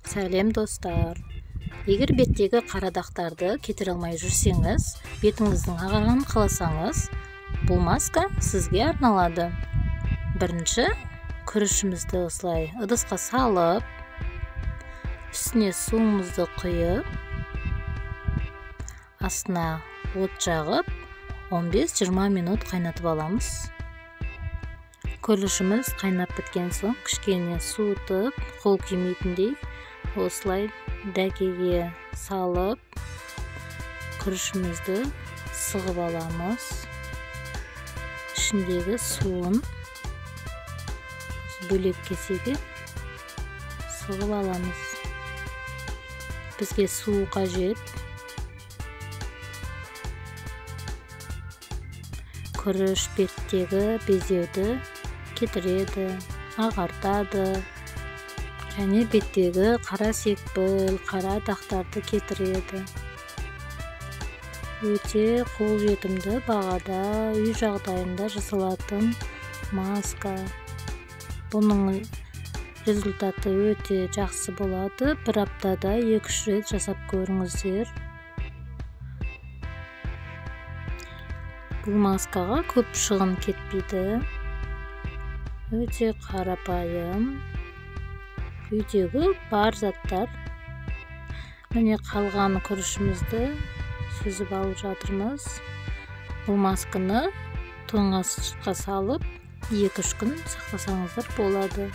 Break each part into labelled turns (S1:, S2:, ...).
S1: Сәлем достар. Егер беттегі қара дақтарды кетіре алмай жүрсеңіз, бетіңіздің ағарғанын қаласаңыз, бұл маска сізге арналады. Бірінші, күрішімізді осылай ыдысқа салып, үстіне суымызды құйып, астына от жағып, 15-20 минут қайнатып аламыз. Күрішіміз қайнап біткен соң, кішкене суытып, қол күймейтіндей осылай дәкеге салып, күрішімізді сығып аламыз. Ішіндегі суын бөлек кесеге сығып аламыз. Бізге су қажет. Күріш беттегі безеуді кетіреді, ағартады, және беттегі қара секпіл, қара дақтарды кетіреді. Өте қолжетімді бағада үй жағдайында жасалатын маска. Бұның результаты өте жақсы болады. Бір аптада 2-3 рет жасап көріңіздер. Бұл маскаға көп шығын кетпейді. Өте қарапайым. Үйдегі бар заттар. Міне қалған күрішімізді сүзіп алып жатырмыз. Бұл масканы тоңазытқышқа салып 2-3 күн сақтасаңыздар болады.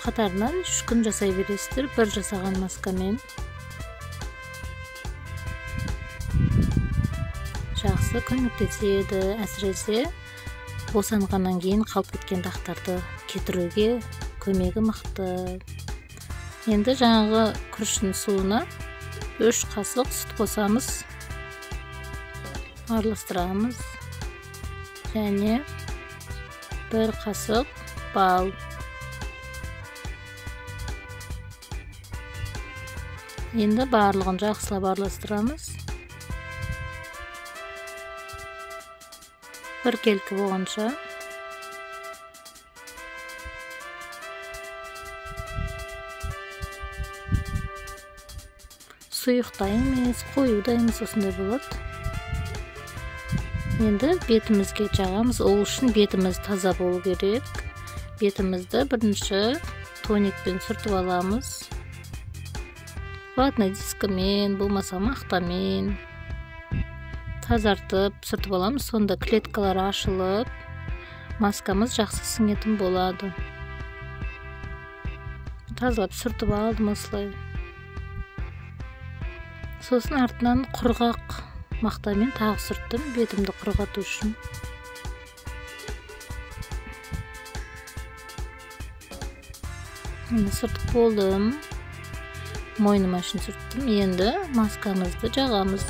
S1: Қатарынан 3 күн жасай бересіздер бір жасаған маскамен. Жақсы көмектеседі, әсіресе босанғаннан кейін қалып кеткен дақтарды кетіруге көмегі мықты. Енді жаңағы күріштің суына 3 қасық сүт қосамыз, араластырамыз, және 1 қасық бал. Енді барлығын жақсылап араластырамыз. 1 келкі болғанша. Сұйықта емес, қоюда емес, осындай болады. Енді бетімізге жағамыз. Ол үшін бетіміз таза болу керек. Бетімізді бірінші тоникпен сүртіп аламыз. Ватный дискімен, болмаса мақтамен тазартып сүртіп аламыз. Сонда клеткалар ашылып, маскамыз жақсы сіңетін болады. Тазалап сүртіп алдым осылай. Сосын артынан құрғақ мақтамен тағы сүрттім, бетімді құрғату үшін. Сүртіп болдым. Мойныма үшін сүрттім. Енді маскамызды жағамыз.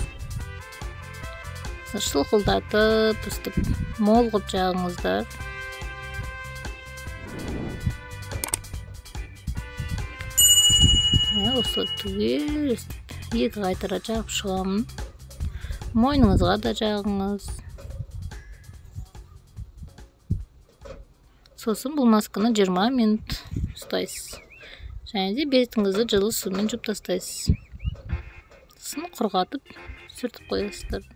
S1: Шылқылдатып, үстіп, мол ғып жағыңыздар. Осылай түгел үстіп, 2 қайтара жағып шығамын. Мойныңызға да жағыңыз. Сосын бұл масканы 20 минут ұстайсыз. Және де бетіңізді жылы сумен жуып тастайсыз. Сосын құрғатып сүртіп қоясыздар.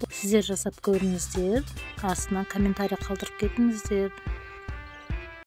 S1: Сіздер жасап көріңіздер. Астына комментарий қалдырып кетіңіздер.